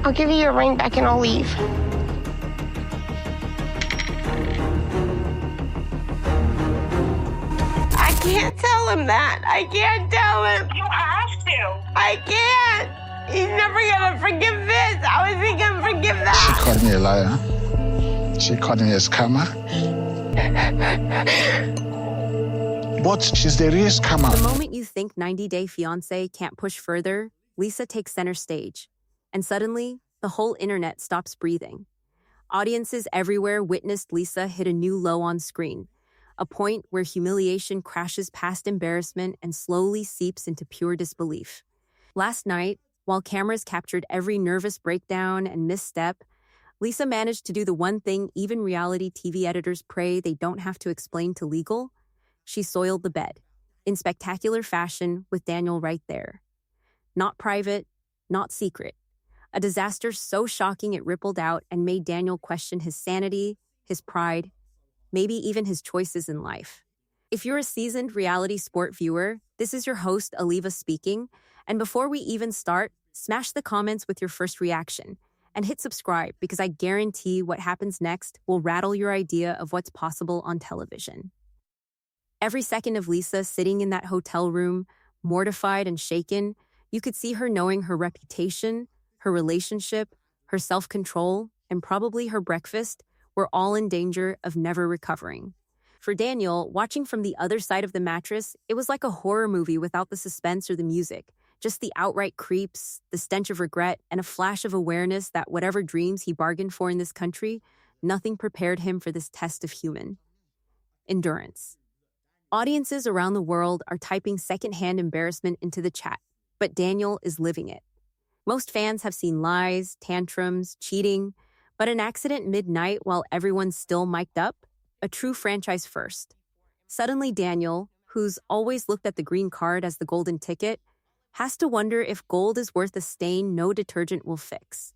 I'll give you your ring back and I'll leave. I can't tell him that. I can't tell him. You have to. I can't. He's never gonna forgive this. How is he gonna forgive that? She called me a liar. She called me a scammer. But she's the real scammer. The moment you think 90 Day Fiance can't push further, Lisa takes center stage. And suddenly, the whole internet stops breathing. Audiences everywhere witnessed Lisa hit a new low on screen, a point where humiliation crashes past embarrassment and slowly seeps into pure disbelief. Last night, while cameras captured every nervous breakdown and misstep, Lisa managed to do the one thing even reality TV editors pray they don't have to explain to legal. She soiled the bed, in spectacular fashion with Daniel right there. Not private, not secret. A disaster so shocking it rippled out and made Daniel question his sanity, his pride, maybe even his choices in life. If you're a seasoned reality sport viewer, this is your host, Oliva, speaking. And before we even start, smash the comments with your first reaction and hit subscribe because I guarantee what happens next will rattle your idea of what's possible on television. Every second of Lisa sitting in that hotel room, mortified and shaken, you could see her knowing her reputation, her relationship, her self-control, and probably her breakfast were all in danger of never recovering. For Daniel, watching from the other side of the mattress, it was like a horror movie without the suspense or the music, just the outright creeps, the stench of regret, and a flash of awareness that whatever dreams he bargained for in this country, nothing prepared him for this test of human endurance. Audiences around the world are typing secondhand embarrassment into the chat, but Daniel is living it. Most fans have seen lies, tantrums, cheating, but an accident midnight while everyone's still mic'd up, a true franchise first. Suddenly Daniel, who's always looked at the green card as the golden ticket, has to wonder if gold is worth a stain no detergent will fix,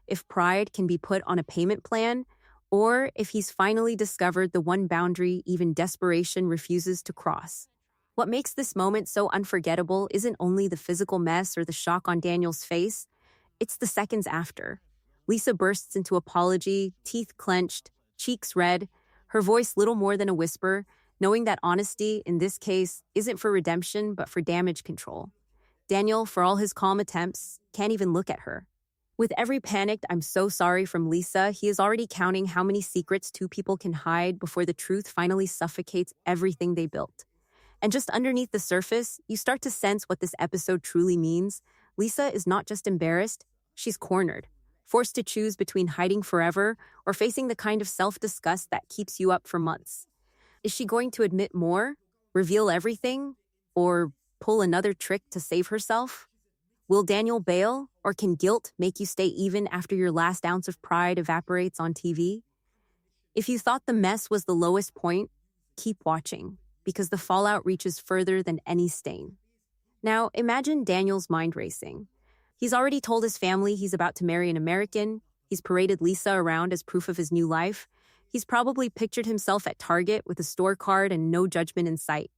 if pride can be put on a payment plan, or if he's finally discovered the one boundary even desperation refuses to cross. What makes this moment so unforgettable isn't only the physical mess or the shock on Daniel's face, it's the seconds after. Lisa bursts into apology, teeth clenched, cheeks red, her voice little more than a whisper, knowing that honesty, in this case, isn't for redemption but for damage control. Daniel, for all his calm attempts, can't even look at her. With every panicked "I'm so sorry" from Lisa, he is already counting how many secrets two people can hide before the truth finally suffocates everything they built. And just underneath the surface, you start to sense what this episode truly means. Lisa is not just embarrassed, she's cornered, forced to choose between hiding forever or facing the kind of self-disgust that keeps you up for months. Is she going to admit more, reveal everything, or pull another trick to save herself? Will Daniel bail, or can guilt make you stay even after your last ounce of pride evaporates on TV? If you thought the mess was the lowest point, keep watching, because the fallout reaches further than any stain. Now, imagine Daniel's mind racing. He's already told his family he's about to marry an American. He's paraded Lisa around as proof of his new life. He's probably pictured himself at Target with a store card and no judgment in sight.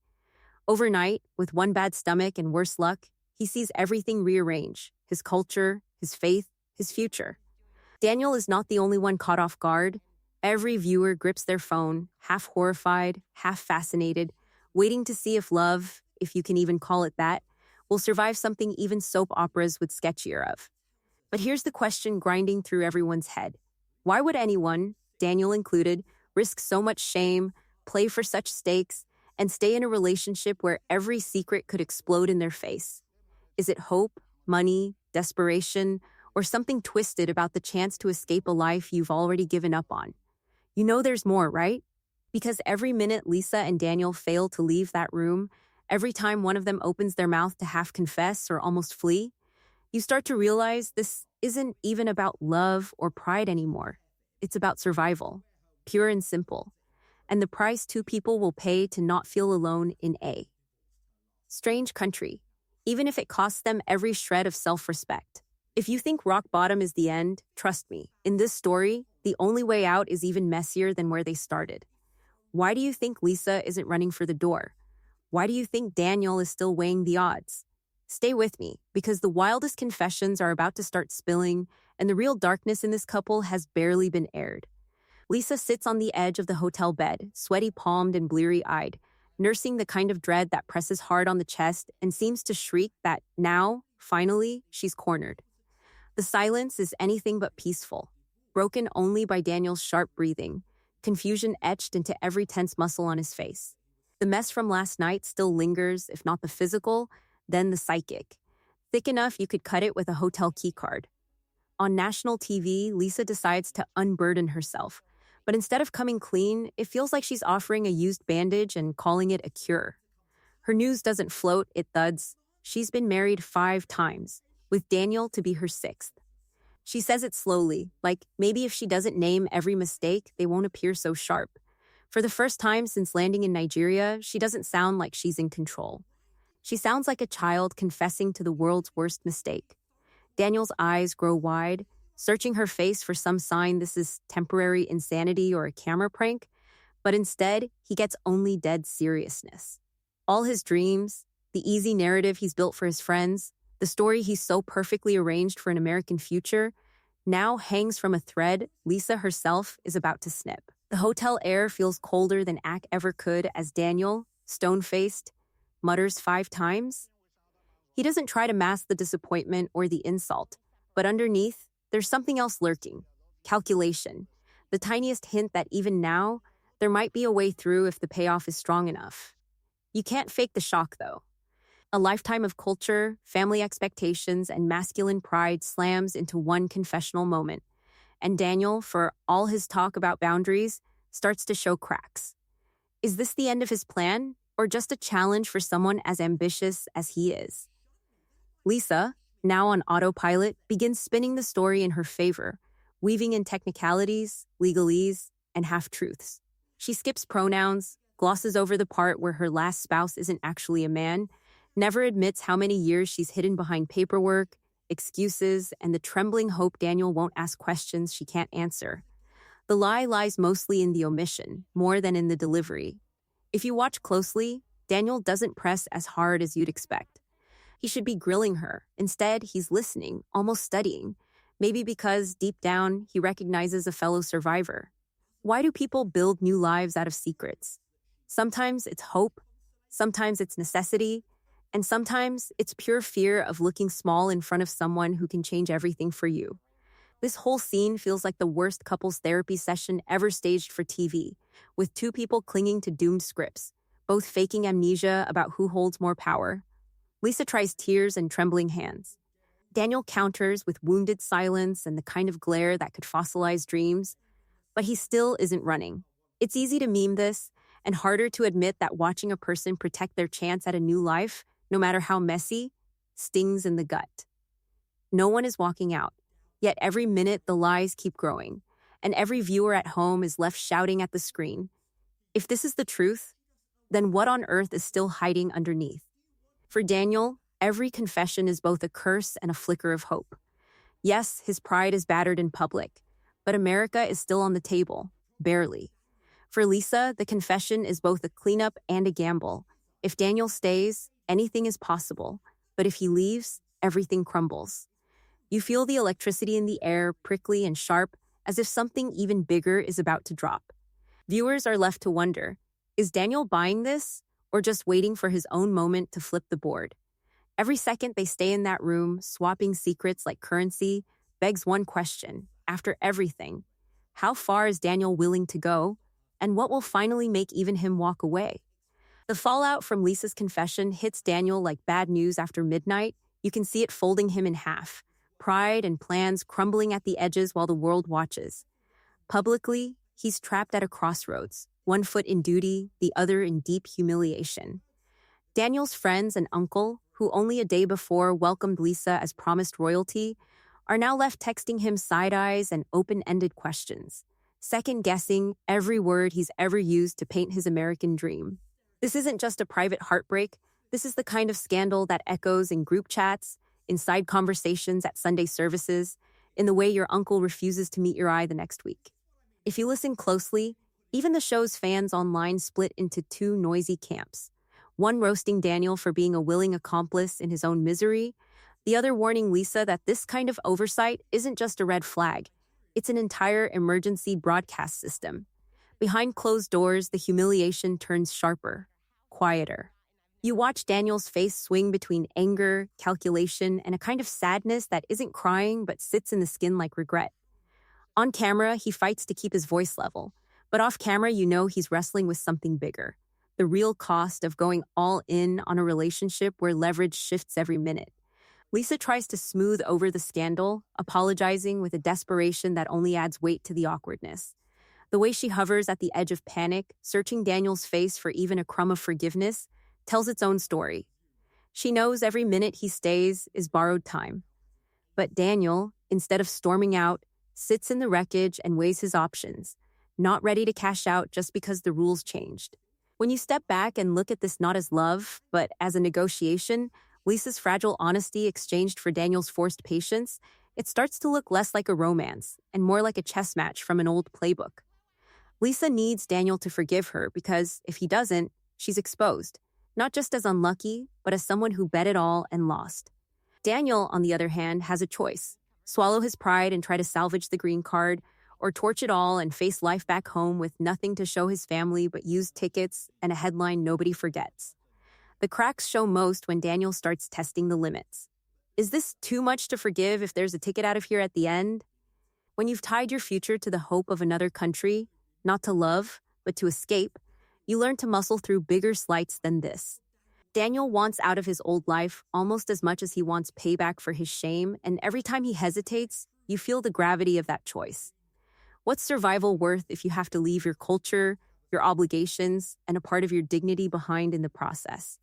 Overnight, with one bad stomach and worse luck, he sees everything rearrange: his culture, his faith, his future. Daniel is not the only one caught off guard. Every viewer grips their phone, half horrified, half fascinated, waiting to see if love, if you can even call it that, will survive something even soap operas would sketchier of. But here's the question grinding through everyone's head. Why would anyone, Daniel included, risk so much shame, play for such stakes, and stay in a relationship where every secret could explode in their face? Is it hope, money, desperation, or something twisted about the chance to escape a life you've already given up on? You know there's more, right? Because every minute Lisa and Daniel fail to leave that room, every time one of them opens their mouth to half confess or almost flee, you start to realize this isn't even about love or pride anymore. It's about survival, pure and simple, and the price two people will pay to not feel alone in a strange country, even if it costs them every shred of self-respect. If you think rock bottom is the end, trust me, in this story, the only way out is even messier than where they started. Why do you think Lisa isn't running for the door? Why do you think Daniel is still weighing the odds? Stay with me, because the wildest confessions are about to start spilling, and the real darkness in this couple has barely been aired. Lisa sits on the edge of the hotel bed, sweaty-palmed and bleary-eyed, nursing the kind of dread that presses hard on the chest and seems to shriek that now, finally, she's cornered. The silence is anything but peaceful, broken only by Daniel's sharp breathing, confusion etched into every tense muscle on his face. The mess from last night still lingers, if not the physical, then the psychic. Thick enough you could cut it with a hotel keycard. On national TV, Lisa decides to unburden herself. But instead of coming clean, it feels like she's offering a used bandage and calling it a cure. Her news doesn't float, it thuds. She's been married 5 times, with Daniel to be her 6th. She says it slowly, like maybe if she doesn't name every mistake, they won't appear so sharp. For the first time since landing in Nigeria, she doesn't sound like she's in control. She sounds like a child confessing to the world's worst mistake. Daniel's eyes grow wide, searching her face for some sign this is temporary insanity or a camera prank, but instead, he gets only dead seriousness. All his dreams, the easy narrative he's built for his friends, the story he's so perfectly arranged for an American future, now hangs from a thread Lisa herself is about to snip. The hotel air feels colder than Ack ever could as Daniel, stone-faced, mutters 5 times. He doesn't try to mask the disappointment or the insult, but underneath, there's something else lurking. Calculation. The tiniest hint that even now, there might be a way through if the payoff is strong enough. You can't fake the shock, though. A lifetime of culture, family expectations, and masculine pride slams into one confessional moment. And Daniel, for all his talk about boundaries, starts to show cracks. Is this the end of his plan, or just a challenge for someone as ambitious as he is? Lisa, now on autopilot, begins spinning the story in her favor, weaving in technicalities, legalese, and half-truths. She skips pronouns, glosses over the part where her last spouse isn't actually a man, never admits how many years she's hidden behind paperwork, excuses, and the trembling hope Daniel won't ask questions she can't answer. The lie lies mostly in the omission, more than in the delivery. If you watch closely, Daniel doesn't press as hard as you'd expect. He should be grilling her. Instead, he's listening, almost studying, maybe because, deep down, he recognizes a fellow survivor. Why do people build new lives out of secrets? Sometimes it's hope, sometimes it's necessity, and sometimes it's pure fear of looking small in front of someone who can change everything for you. This whole scene feels like the worst couples therapy session ever staged for TV, with 2 people clinging to doomed scripts, both faking amnesia about who holds more power. Lisa tries tears and trembling hands. Daniel counters with wounded silence and the kind of glare that could fossilize dreams, but he still isn't running. It's easy to meme this, and harder to admit that watching a person protect their chance at a new life, no matter how messy, stings in the gut. No one is walking out, yet every minute the lies keep growing, and every viewer at home is left shouting at the screen. If this is the truth, then what on earth is still hiding underneath? For Daniel, every confession is both a curse and a flicker of hope. Yes, his pride is battered in public, but America is still on the table, barely. For Lisa, the confession is both a cleanup and a gamble. If Daniel stays, anything is possible, but if he leaves, everything crumbles. You feel the electricity in the air, prickly and sharp, as if something even bigger is about to drop. Viewers are left to wonder, is Daniel buying this, or just waiting for his own moment to flip the board? Every second they stay in that room, swapping secrets like currency, begs one question. After everything, how far is Daniel willing to go, and what will finally make even him walk away? The fallout from Lisa's confession hits Daniel like bad news after midnight. You can see it folding him in half, pride and plans crumbling at the edges while the world watches. Publicly, he's trapped at a crossroads, one foot in duty, the other in deep humiliation. Daniel's friends and uncle, who only a day before welcomed Lisa as promised royalty, are now left texting him side eyes and open-ended questions, second-guessing every word he's ever used to paint his American dream. This isn't just a private heartbreak. This is the kind of scandal that echoes in group chats, in side conversations at Sunday services, in the way your uncle refuses to meet your eye the next week. If you listen closely, even the show's fans online split into 2 noisy camps. one roasting Daniel for being a willing accomplice in his own misery, the other warning Lisa that this kind of oversight isn't just a red flag, it's an entire emergency broadcast system. Behind closed doors, the humiliation turns sharper, quieter. You watch Daniel's face swing between anger, calculation, and a kind of sadness that isn't crying but sits in the skin like regret. On camera, he fights to keep his voice level, but off camera, you know he's wrestling with something bigger. The real cost of going all in on a relationship where leverage shifts every minute. Lisa tries to smooth over the scandal, apologizing with a desperation that only adds weight to the awkwardness. The way she hovers at the edge of panic, searching Daniel's face for even a crumb of forgiveness, tells its own story. She knows every minute he stays is borrowed time. But Daniel, instead of storming out, sits in the wreckage and weighs his options, not ready to cash out just because the rules changed. When you step back and look at this not as love, but as a negotiation, Lisa's fragile honesty exchanged for Daniel's forced patience, it starts to look less like a romance and more like a chess match from an old playbook. Lisa needs Daniel to forgive her because, if he doesn't, she's exposed, not just as unlucky, but as someone who bet it all and lost. Daniel, on the other hand, has a choice: swallow his pride and try to salvage the green card, or torch it all and face life back home with nothing to show his family but used tickets and a headline nobody forgets. The cracks show most when Daniel starts testing the limits. Is this too much to forgive if there's a ticket out of here at the end? When you've tied your future to the hope of another country, not to love, but to escape, you learn to muscle through bigger slights than this. Daniel wants out of his old life almost as much as he wants payback for his shame, and every time he hesitates, you feel the gravity of that choice. What's survival worth if you have to leave your culture, your obligations, and a part of your dignity behind in the process?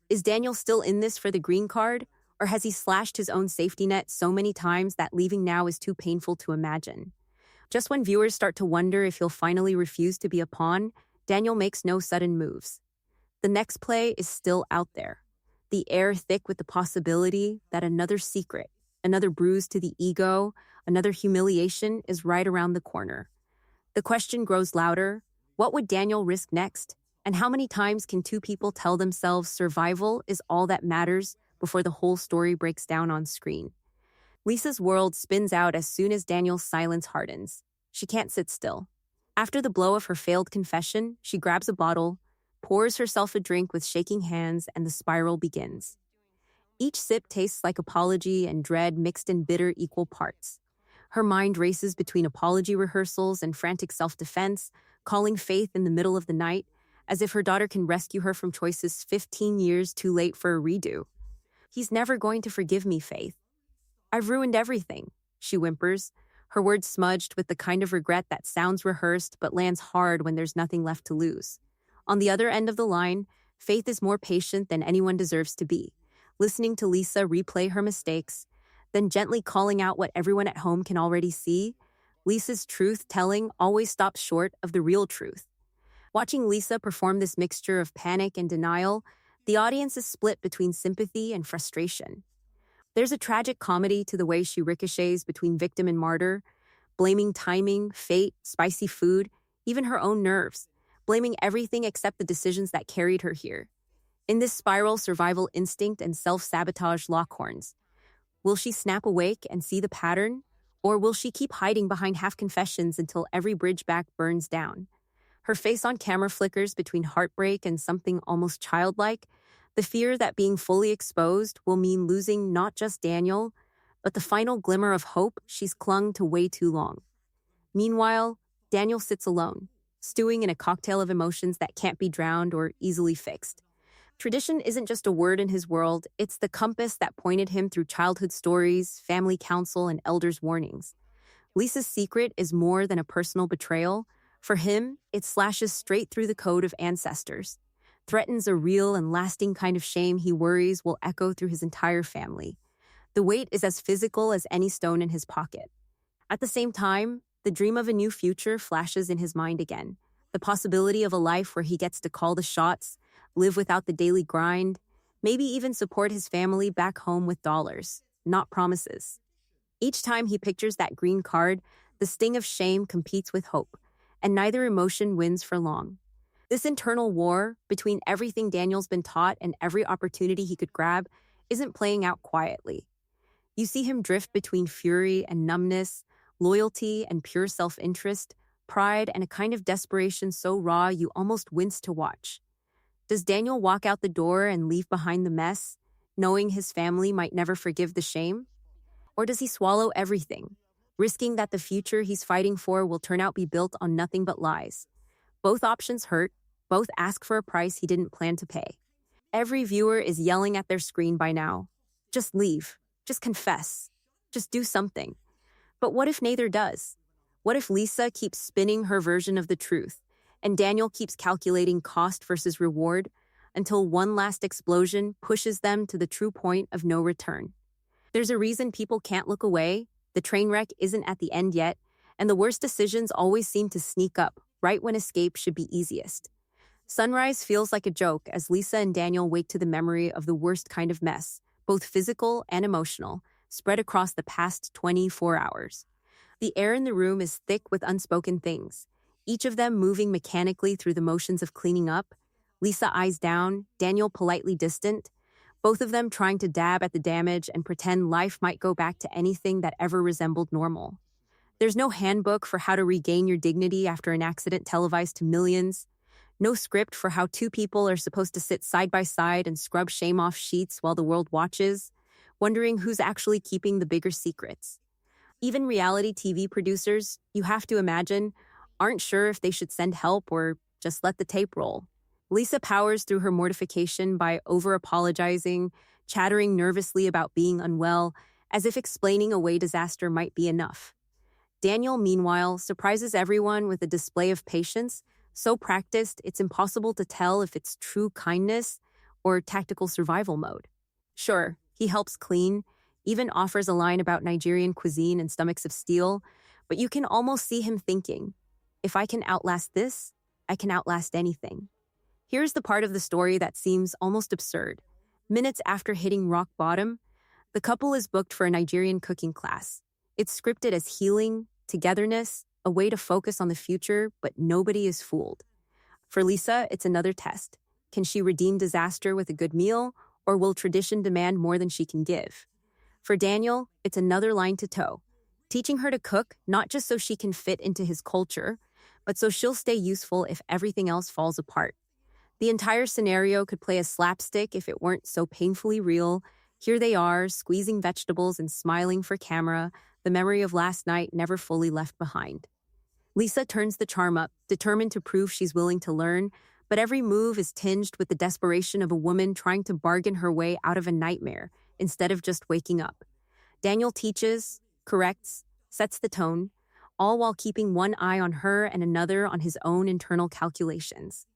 Is Daniel still in this for the green card, or has he slashed his own safety net so many times that leaving now is too painful to imagine? Just when viewers start to wonder if he'll finally refuse to be a pawn, Daniel makes no sudden moves. The next play is still out there, the air thick with the possibility that another secret, another bruise to the ego, another humiliation is right around the corner. The question grows louder: what would Daniel risk next? And how many times can two people tell themselves survival is all that matters before the whole story breaks down on screen? Lisa's world spins out as soon as Daniel's silence hardens. She can't sit still. After the blow of her failed confession, she grabs a bottle, pours herself a drink with shaking hands, and the spiral begins. Each sip tastes like apology and dread mixed in bitter equal parts. Her mind races between apology rehearsals and frantic self-defense, calling Faith in the middle of the night, as if her daughter can rescue her from choices 15 years too late for a redo. "He's never going to forgive me, Faith. I've ruined everything," she whimpers, her words smudged with the kind of regret that sounds rehearsed but lands hard when there's nothing left to lose. On the other end of the line, Faith is more patient than anyone deserves to be, listening to Lisa replay her mistakes, then gently calling out what everyone at home can already see. Lisa's truth-telling always stops short of the real truth. Watching Lisa perform this mixture of panic and denial, the audience is split between sympathy and frustration. There's a tragic comedy to the way she ricochets between victim and martyr, blaming timing, fate, spicy food, even her own nerves, blaming everything except the decisions that carried her here. In this spiral, survival instinct and self-sabotage lock horns. Will she snap awake and see the pattern? Or will she keep hiding behind half-confessions until every bridge back burns down? Her face on camera flickers between heartbreak and something almost childlike, the fear that being fully exposed will mean losing not just Daniel, but the final glimmer of hope she's clung to way too long. Meanwhile, Daniel sits alone, stewing in a cocktail of emotions that can't be drowned or easily fixed. Tradition isn't just a word in his world, it's the compass that pointed him through childhood stories, family counsel, and elders' warnings. Lisa's secret is more than a personal betrayal. For him, it slashes straight through the code of ancestors, threatens a real and lasting kind of shame he worries will echo through his entire family. The weight is as physical as any stone in his pocket. At the same time, the dream of a new future flashes in his mind again. The possibility of a life where he gets to call the shots, live without the daily grind, maybe even support his family back home with dollars, not promises. Each time he pictures that green card, the sting of shame competes with hope, and neither emotion wins for long. This internal war between everything Daniel's been taught and every opportunity he could grab isn't playing out quietly. You see him drift between fury and numbness, loyalty and pure self-interest, pride and a kind of desperation so raw you almost wince to watch. Does Daniel walk out the door and leave behind the mess, knowing his family might never forgive the shame? Or does he swallow everything, risking that the future he's fighting for will turn out be built on nothing but lies? Both options hurt, both ask for a price he didn't plan to pay. Every viewer is yelling at their screen by now. Just leave. Just confess. Just do something. But what if neither does? What if Lisa keeps spinning her version of the truth, and Daniel keeps calculating cost versus reward until one last explosion pushes them to the true point of no return? There's a reason people can't look away, the train wreck isn't at the end yet, and the worst decisions always seem to sneak up, right when escape should be easiest. Sunrise feels like a joke as Lisa and Daniel wake to the memory of the worst kind of mess, both physical and emotional, spread across the past 24 hours. The air in the room is thick with unspoken things, each of them moving mechanically through the motions of cleaning up, Lisa eyes down, Daniel politely distant, both of them trying to dab at the damage and pretend life might go back to anything that ever resembled normal. There's no handbook for how to regain your dignity after an accident televised to millions, no script for how two people are supposed to sit side by side and scrub shame off sheets while the world watches, wondering who's actually keeping the bigger secrets. Even reality TV producers, you have to imagine, aren't sure if they should send help or just let the tape roll. Lisa powers through her mortification by over-apologizing, chattering nervously about being unwell, as if explaining away disaster might be enough. Daniel, meanwhile, surprises everyone with a display of patience, so practiced it's impossible to tell if it's true kindness or tactical survival mode. Sure, he helps clean, even offers a line about Nigerian cuisine and stomachs of steel, but you can almost see him thinking, if I can outlast this, I can outlast anything. Here's the part of the story that seems almost absurd. Minutes after hitting rock bottom, the couple is booked for a Nigerian cooking class. It's scripted as healing, togetherness, a way to focus on the future, but nobody is fooled. For Lisa, it's another test. Can she redeem disaster with a good meal, or will tradition demand more than she can give? For Daniel, it's another line to toe, teaching her to cook not just so she can fit into his culture, but so she'll stay useful if everything else falls apart. The entire scenario could play a slapstick if it weren't so painfully real. Here they are, squeezing vegetables and smiling for camera, the memory of last night never fully left behind. Lisa turns the charm up, determined to prove she's willing to learn, but every move is tinged with the desperation of a woman trying to bargain her way out of a nightmare instead of just waking up. Daniel teaches, corrects, sets the tone, all while keeping one eye on her and another on his own internal calculations.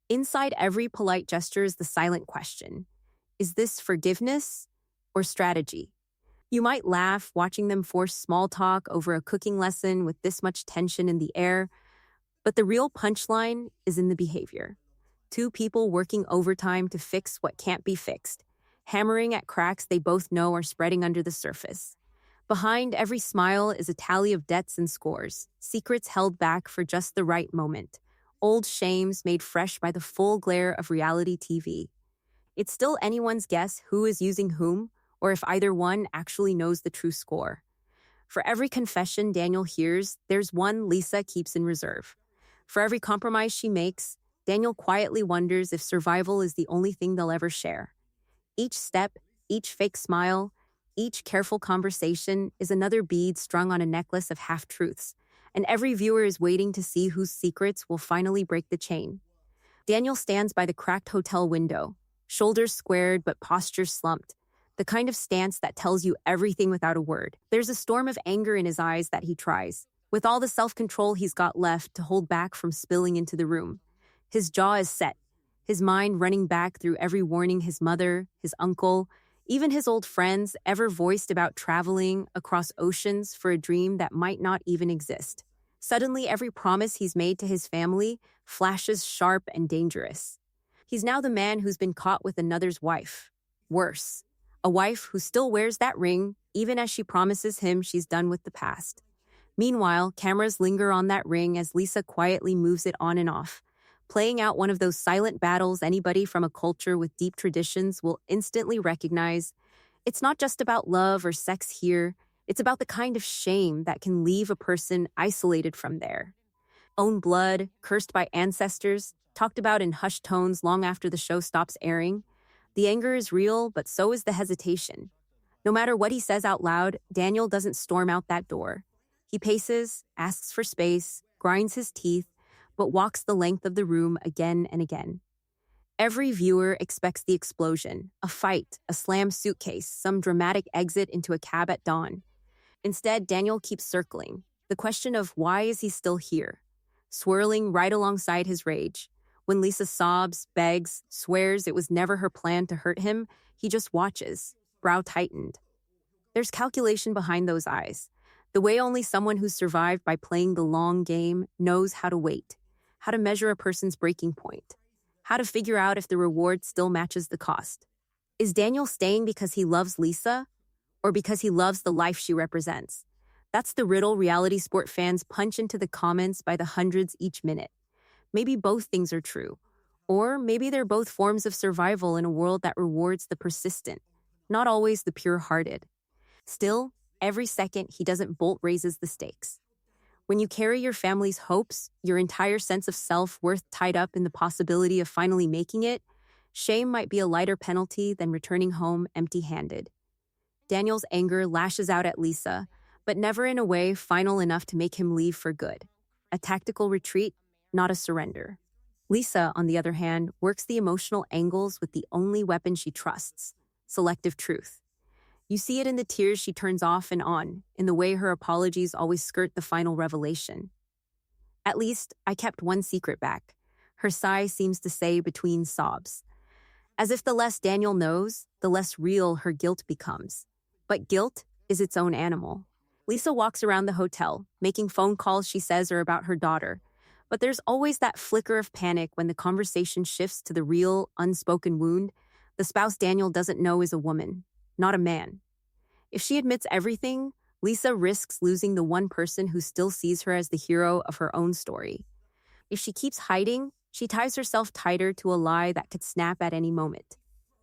Inside every polite gesture is the silent question. Is this forgiveness or strategy? You might laugh watching them force small talk over a cooking lesson with this much tension in the air, but the real punchline is in the behavior. Two people working overtime to fix what can't be fixed, hammering at cracks they both know are spreading under the surface. Behind every smile is a tally of debts and scores, secrets held back for just the right moment, old shames made fresh by the full glare of reality TV. It's still anyone's guess who is using whom, or if either one actually knows the true score. For every confession Daniel hears, there's one Lisa keeps in reserve. For every compromise she makes, Daniel quietly wonders if survival is the only thing they'll ever share. Each step, each fake smile, each careful conversation is another bead strung on a necklace of half-truths, and every viewer is waiting to see whose secrets will finally break the chain. Daniel stands by the cracked hotel window, shoulders squared but posture slumped, the kind of stance that tells you everything without a word. There's a storm of anger in his eyes that he tries, with all the self-control he's got left to hold back from spilling into the room. His jaw is set, his mind running back through every warning his mother, his uncle, even his old friends ever voiced about traveling across oceans for a dream that might not even exist. Suddenly, every promise he's made to his family flashes sharp and dangerous. He's now the man who's been caught with another's wife. Worse, a wife who still wears that ring even as she promises him she's done with the past. Meanwhile, cameras linger on that ring as Lisa quietly moves it on and off, playing out one of those silent battles anybody from a culture with deep traditions will instantly recognize. It's not just about love or sex here, it's about the kind of shame that can leave a person isolated from there. Own blood, cursed by ancestors, talked about in hushed tones long after the show stops airing. The anger is real, but so is the hesitation. No matter what he says out loud, Daniel doesn't storm out that door. He paces, asks for space, grinds his teeth, but walks the length of the room again and again. Every viewer expects the explosion, a fight, a slammed suitcase, some dramatic exit into a cab at dawn. Instead, Daniel keeps circling. The question of why is he still here? Swirling right alongside his rage. When Lisa sobs, begs, swears it was never her plan to hurt him, he just watches, brow tightened. There's calculation behind those eyes. The way only someone who's survived by playing the long game knows how to wait, how to measure a person's breaking point, how to figure out if the reward still matches the cost. Is Daniel staying because he loves Lisa, or because he loves the life she represents? That's the riddle reality sport fans punch into the comments by the hundreds each minute. Maybe both things are true. Or maybe they're both forms of survival in a world that rewards the persistent, not always the pure-hearted. Still, every second he doesn't bolt raises the stakes. When you carry your family's hopes, your entire sense of self-worth tied up in the possibility of finally making it, shame might be a lighter penalty than returning home empty-handed. Daniel's anger lashes out at Lisa, but never in a way final enough to make him leave for good. A tactical retreat, not a surrender. Lisa, on the other hand, works the emotional angles with the only weapon she trusts, selective truth. You see it in the tears she turns off and on, in the way her apologies always skirt the final revelation. At least, I kept one secret back. Her sigh seems to say between sobs. As if the less Daniel knows, the less real her guilt becomes. But guilt is its own animal. Lisa walks around the hotel, making phone calls she says are about her daughter. But there's always that flicker of panic when the conversation shifts to the real, unspoken wound. The spouse Daniel doesn't know is a woman, not a man. If she admits everything, Lisa risks losing the one person who still sees her as the hero of her own story. If she keeps hiding, she ties herself tighter to a lie that could snap at any moment.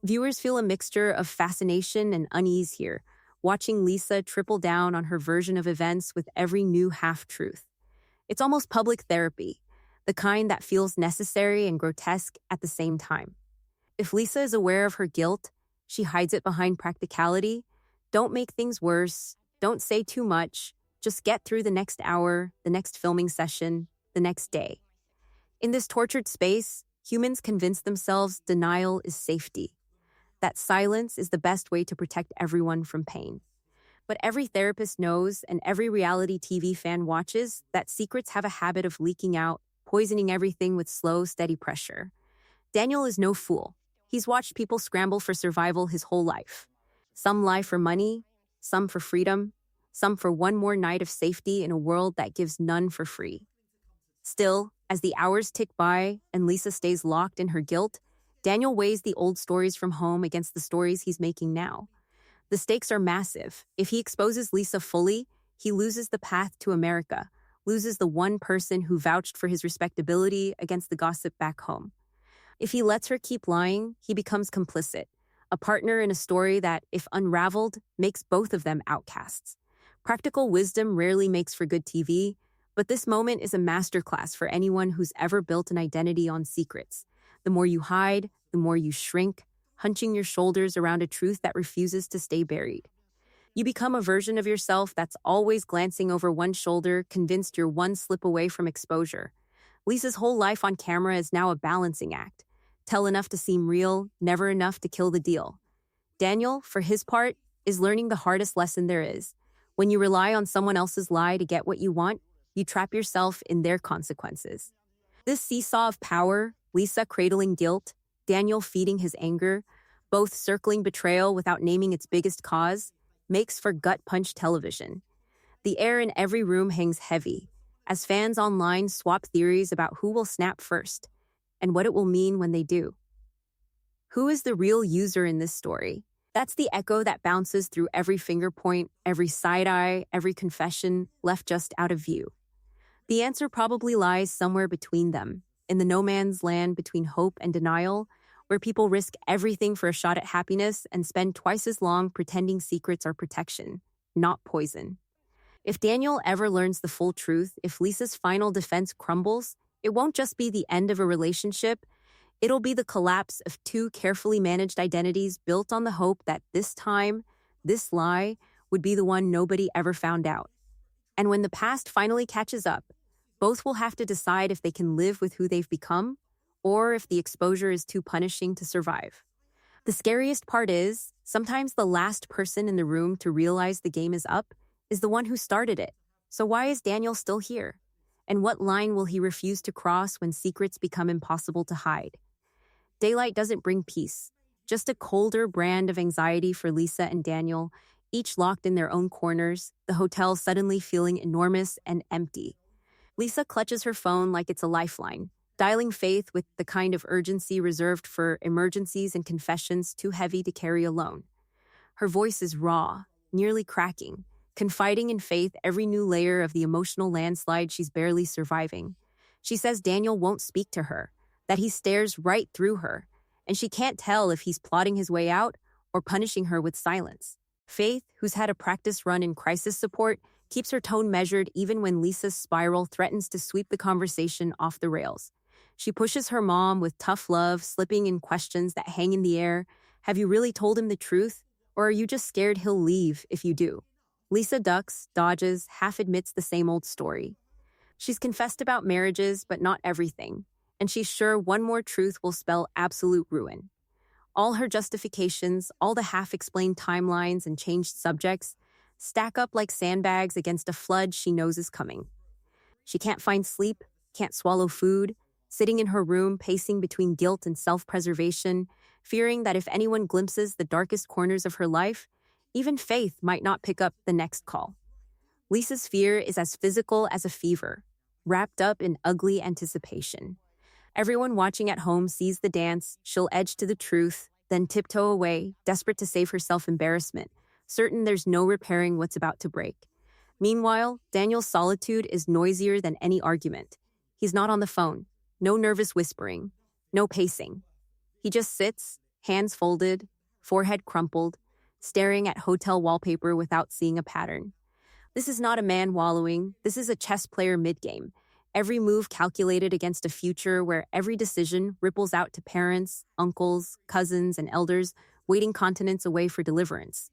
Viewers feel a mixture of fascination and unease here, watching Lisa triple down on her version of events with every new half-truth. It's almost public therapy, the kind that feels necessary and grotesque at the same time. If Lisa is aware of her guilt, she hides it behind practicality. Don't make things worse. Don't say too much. Just get through the next hour, the next filming session, the next day. In this tortured space, humans convince themselves denial is safety, that silence is the best way to protect everyone from pain. But every therapist knows, and every reality TV fan watches, that secrets have a habit of leaking out, poisoning everything with slow, steady pressure. Daniel is no fool. He's watched people scramble for survival his whole life. Some lie for money, some for freedom, some for one more night of safety in a world that gives none for free. Still, as the hours tick by and Lisa stays locked in her guilt, Daniel weighs the old stories from home against the stories he's making now. The stakes are massive. If he exposes Lisa fully, he loses the path to America, loses the one person who vouched for his respectability against the gossip back home. If he lets her keep lying, he becomes complicit, a partner in a story that, if unraveled, makes both of them outcasts. Practical wisdom rarely makes for good TV, but this moment is a masterclass for anyone who's ever built an identity on secrets. The more you hide, the more you shrink, hunching your shoulders around a truth that refuses to stay buried. You become a version of yourself that's always glancing over one shoulder, convinced you're one slip away from exposure. Lisa's whole life on camera is now a balancing act. Tell enough to seem real, never enough to kill the deal. Daniel, for his part, is learning the hardest lesson there is. When you rely on someone else's lie to get what you want, you trap yourself in their consequences. This seesaw of power, Lisa cradling guilt, Daniel feeding his anger, both circling betrayal without naming its biggest cause, makes for gut-punch television. The air in every room hangs heavy, as fans online swap theories about who will snap first, and what it will mean when they do. Who is the real user in this story? That's the echo that bounces through every finger point, every side-eye, every confession left just out of view. The answer probably lies somewhere between them. in the no man's land between hope and denial, where people risk everything for a shot at happiness and spend twice as long pretending secrets are protection, not poison. If Daniel ever learns the full truth, if Lisa's final defense crumbles, it won't just be the end of a relationship, it'll be the collapse of two carefully managed identities built on the hope that this time, this lie, would be the one nobody ever found out. And when the past finally catches up, both will have to decide if they can live with who they've become or if the exposure is too punishing to survive. The scariest part is, sometimes the last person in the room to realize the game is up is the one who started it. So why is Daniel still here? And what line will he refuse to cross when secrets become impossible to hide? Daylight doesn't bring peace, just a colder brand of anxiety for Lisa and Daniel, each locked in their own corners, the hotel suddenly feeling enormous and empty. Lisa clutches her phone like it's a lifeline, dialing Faith with the kind of urgency reserved for emergencies and confessions too heavy to carry alone. Her voice is raw, nearly cracking, confiding in Faith every new layer of the emotional landslide she's barely surviving. She says Daniel won't speak to her, that he stares right through her, and she can't tell if he's plotting his way out or punishing her with silence. Faith, who's had a practice run in crisis support, keeps her tone measured even when Lisa's spiral threatens to sweep the conversation off the rails. She pushes her mom with tough love, slipping in questions that hang in the air. Have you really told him the truth? Or are you just scared he'll leave if you do? Lisa ducks, dodges, half admits the same old story. She's confessed about marriages, but not everything, and she's sure one more truth will spell absolute ruin. All her justifications, all the half-explained timelines and changed subjects, stack up like sandbags against a flood she knows is coming. She can't find sleep, can't swallow food, sitting in her room pacing between guilt and self-preservation, fearing that if anyone glimpses the darkest corners of her life, even Faith might not pick up the next call. Lisa's fear is as physical as a fever, wrapped up in ugly anticipation. Everyone watching at home sees the dance, she'll edge to the truth, then tiptoe away, desperate to save herself embarrassment, certain there's no repairing what's about to break. Meanwhile, Daniel's solitude is noisier than any argument. He's not on the phone, no nervous whispering, no pacing. He just sits, hands folded, forehead crumpled, staring at hotel wallpaper without seeing a pattern. This is not a man wallowing, this is a chess player mid-game. Every move calculated against a future where every decision ripples out to parents, uncles, cousins, and elders waiting continents away for deliverance.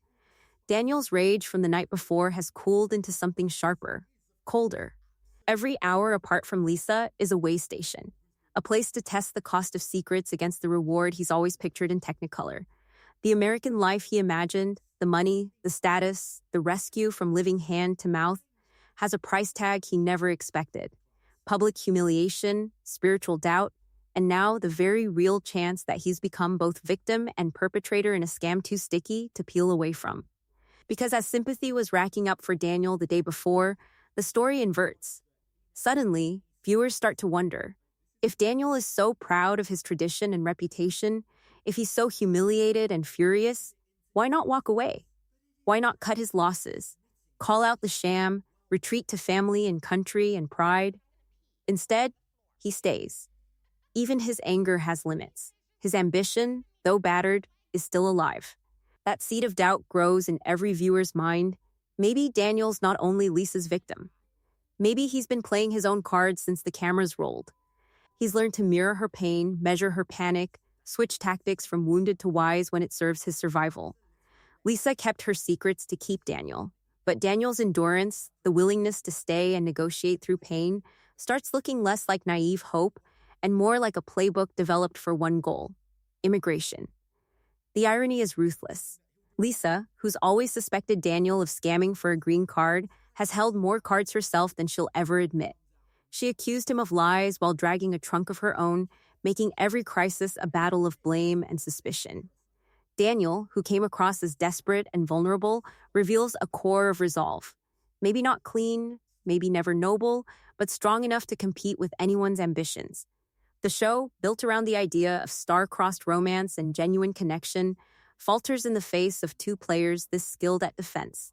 Daniel's rage from the night before has cooled into something sharper, colder. Every hour apart from Lisa is a way station, a place to test the cost of secrets against the reward he's always pictured in Technicolor. The American life he imagined, the money, the status, the rescue from living hand to mouth, has a price tag he never expected. Public humiliation, spiritual doubt, and now the very real chance that he's become both victim and perpetrator in a scam too sticky to peel away from. Because as sympathy was racking up for Daniel the day before, the story inverts. Suddenly, viewers start to wonder, if Daniel is so proud of his tradition and reputation, if he's so humiliated and furious, why not walk away? Why not cut his losses, call out the sham, retreat to family and country and pride? Instead, he stays. Even his anger has limits. His ambition, though battered, is still alive. That seed of doubt grows in every viewer's mind. Maybe Daniel's not only Lisa's victim. Maybe he's been playing his own cards since the cameras rolled. He's learned to mirror her pain, measure her panic, switch tactics from wounded to wise when it serves his survival. Lisa kept her secrets to keep Daniel, but Daniel's endurance, the willingness to stay and negotiate through pain, starts looking less like naive hope and more like a playbook developed for one goal: immigration. The irony is ruthless. Lisa, who's always suspected Daniel of scamming for a green card, has held more cards herself than she'll ever admit. She accused him of lies while dragging a trunk of her own, making every crisis a battle of blame and suspicion. Daniel, who came across as desperate and vulnerable, reveals a core of resolve. Maybe not clean, maybe never noble, but strong enough to compete with anyone's ambitions. The show, built around the idea of star-crossed romance and genuine connection, falters in the face of two players this skilled at defense.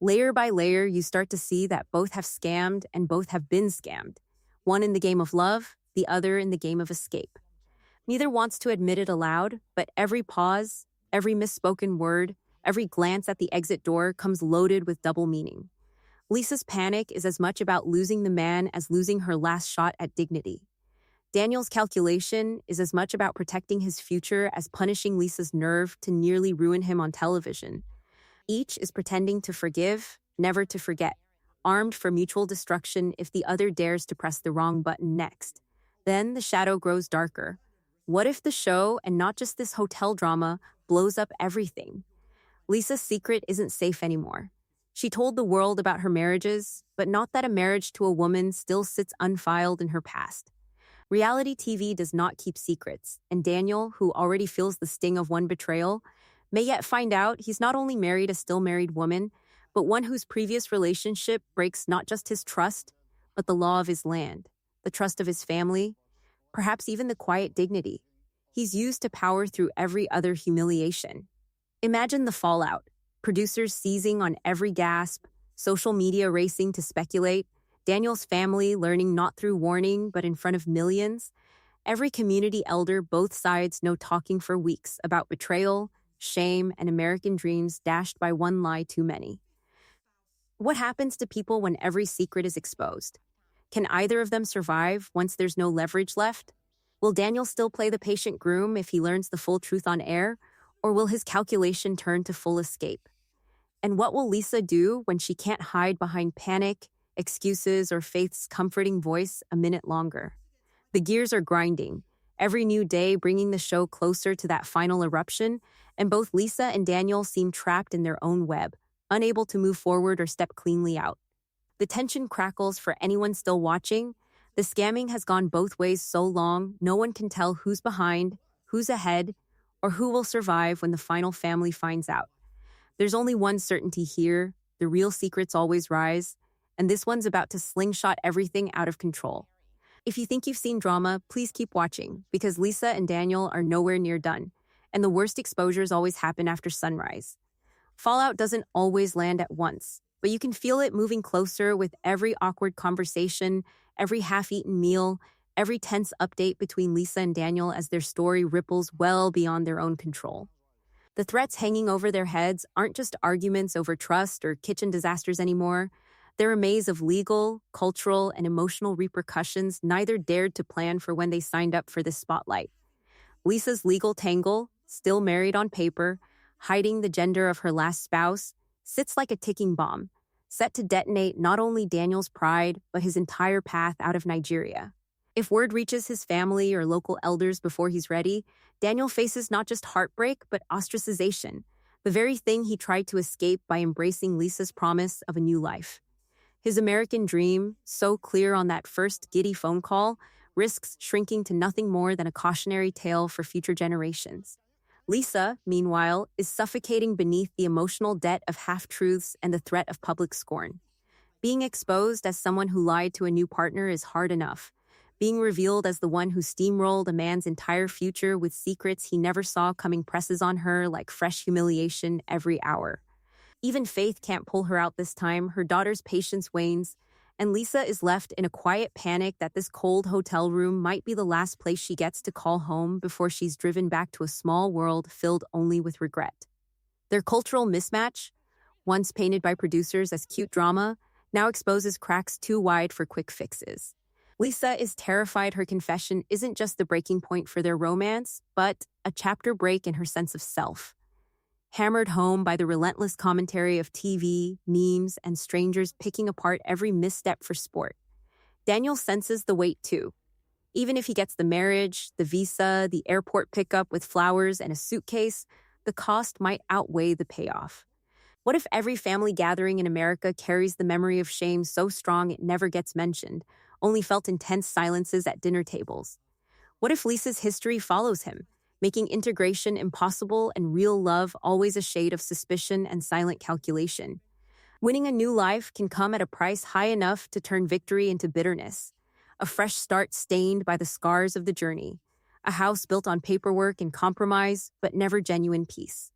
Layer by layer, you start to see that both have scammed and both have been scammed. One in the game of love, the other in the game of escape. Neither wants to admit it aloud, but every pause, every misspoken word, every glance at the exit door comes loaded with double meaning. Lisa's panic is as much about losing the man as losing her last shot at dignity. Daniel's calculation is as much about protecting his future as punishing Lisa's nerve to nearly ruin him on television. Each is pretending to forgive, never to forget, armed for mutual destruction if the other dares to press the wrong button next. Then the shadow grows darker. What if the show, and not just this hotel drama, blows up everything? Lisa's secret isn't safe anymore. She told the world about her marriages, but not that a marriage to a woman still sits unfiled in her past. Reality TV does not keep secrets, and Daniel, who already feels the sting of one betrayal, may yet find out he's not only married a still married woman, but one whose previous relationship breaks not just his trust, but the law of his land, the trust of his family, perhaps even the quiet dignity he's used to power through every other humiliation. Imagine the fallout. Producers seizing on every gasp, social media racing to speculate, Daniel's family learning not through warning but in front of millions, every community elder both sides know talking for weeks about betrayal, shame, and American dreams dashed by one lie too many. What happens to people when every secret is exposed? Can either of them survive once there's no leverage left? Will Daniel still play the patient groom if he learns the full truth on air, or will his calculation turn to full escape? And what will Lisa do when she can't hide behind panic, excuses, or Faith's comforting voice a minute longer? The gears are grinding, every new day bringing the show closer to that final eruption, and both Lisa and Daniel seem trapped in their own web, unable to move forward or step cleanly out. The tension crackles for anyone still watching. The scamming has gone both ways so long, no one can tell who's behind, who's ahead, or who will survive when the final family finds out. There's only one certainty here: the real secrets always rise, and this one's about to slingshot everything out of control. If you think you've seen drama, please keep watching, because Lisa and Daniel are nowhere near done, and the worst exposures always happen after sunrise. Fallout doesn't always land at once, but you can feel it moving closer with every awkward conversation, every half-eaten meal, every tense update between Lisa and Daniel as their story ripples well beyond their own control. The threats hanging over their heads aren't just arguments over trust or kitchen disasters anymore. They're a maze of legal, cultural, and emotional repercussions neither dared to plan for when they signed up for this spotlight. Lisa's legal tangle, still married on paper, hiding the gender of her last spouse, sits like a ticking bomb, set to detonate not only Daniel's pride, but his entire path out of Nigeria. If word reaches his family or local elders before he's ready, Daniel faces not just heartbreak, but ostracization, the very thing he tried to escape by embracing Lisa's promise of a new life. His American dream, so clear on that first giddy phone call, risks shrinking to nothing more than a cautionary tale for future generations. Lisa, meanwhile, is suffocating beneath the emotional debt of half-truths and the threat of public scorn. Being exposed as someone who lied to a new partner is hard enough. Being revealed as the one who steamrolled a man's entire future with secrets he never saw coming presses on her like fresh humiliation every hour. Even Faith can't pull her out this time. Her daughter's patience wanes, and Lisa is left in a quiet panic that this cold hotel room might be the last place she gets to call home before she's driven back to a small world filled only with regret. Their cultural mismatch, once painted by producers as cute drama, now exposes cracks too wide for quick fixes. Lisa is terrified her confession isn't just the breaking point for their romance, but a chapter break in her sense of self. Hammered home by the relentless commentary of TV, memes, and strangers picking apart every misstep for sport, Daniel senses the weight too. Even if he gets the marriage, the visa, the airport pickup with flowers and a suitcase, the cost might outweigh the payoff. What if every family gathering in America carries the memory of shame so strong it never gets mentioned, only felt in tense silences at dinner tables? What if Lisa's history follows him, making integration impossible and real love always a shade of suspicion and silent calculation? Winning a new life can come at a price high enough to turn victory into bitterness, a fresh start stained by the scars of the journey, a house built on paperwork and compromise, but never genuine peace.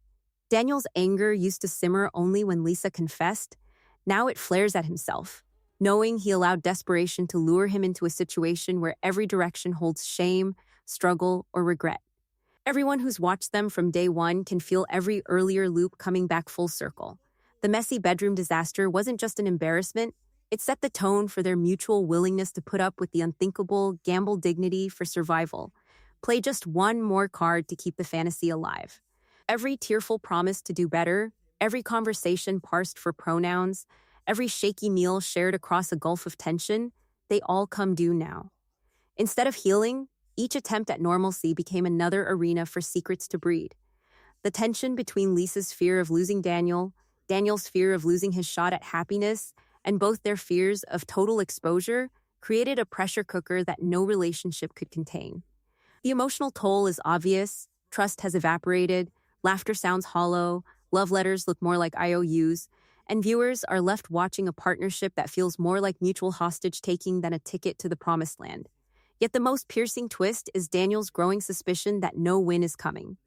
Daniel's anger used to simmer only when Lisa confessed. Now it flares at himself. knowing he allowed desperation to lure him into a situation where every direction holds shame, struggle, or regret. Everyone who's watched them from day one can feel every earlier loop coming back full circle. The messy bedroom disaster wasn't just an embarrassment, it set the tone for their mutual willingness to put up with the unthinkable, gamble dignity for survival. Play just one more card to keep the fantasy alive. Every tearful promise to do better, every conversation parsed for pronouns, every shaky meal shared across a gulf of tension, they all come due now. Instead of healing, each attempt at normalcy became another arena for secrets to breed. The tension between Lisa's fear of losing Daniel, Daniel's fear of losing his shot at happiness, and both their fears of total exposure created a pressure cooker that no relationship could contain. The emotional toll is obvious, trust has evaporated, laughter sounds hollow, love letters look more like IOUs, and viewers are left watching a partnership that feels more like mutual hostage-taking than a ticket to the promised land. Yet the most piercing twist is Daniel's growing suspicion that no win is coming.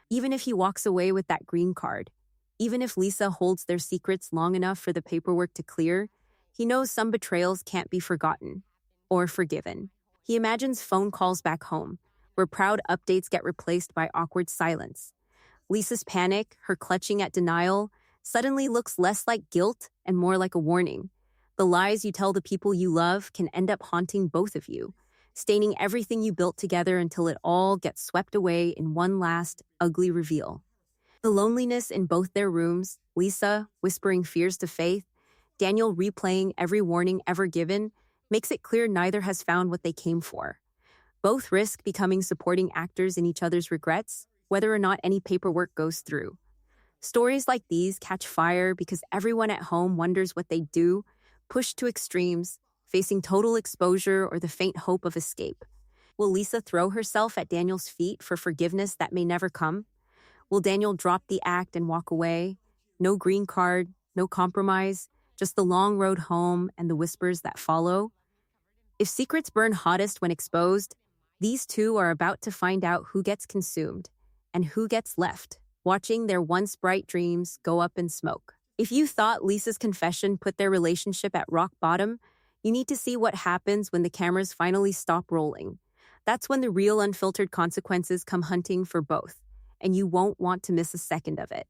Even if he walks away with that green card, even if Lisa holds their secrets long enough for the paperwork to clear, he knows some betrayals can't be forgotten or forgiven. He imagines phone calls back home, where proud updates get replaced by awkward silence. Lisa's panic, her clutching at denial, suddenly looks less like guilt and more like a warning. The lies you tell the people you love can end up haunting both of you, staining everything you built together until it all gets swept away in one last, ugly reveal. The loneliness in both their rooms, Lisa whispering fears to Faith, Daniel replaying every warning ever given, makes it clear neither has found what they came for. Both risk becoming supporting actors in each other's regrets, whether or not any paperwork goes through. Stories like these catch fire because everyone at home wonders what they'd do, pushed to extremes, facing total exposure or the faint hope of escape. Will Lisa throw herself at Daniel's feet for forgiveness that may never come? Will Daniel drop the act and walk away? No green card, no compromise, just the long road home and the whispers that follow. If secrets burn hottest when exposed, these two are about to find out who gets consumed and who gets left, watching their once bright dreams go up in smoke. If you thought Lisa's confession put their relationship at rock bottom, you need to see what happens when the cameras finally stop rolling. That's when the real unfiltered consequences come hunting for both, and you won't want to miss a second of it.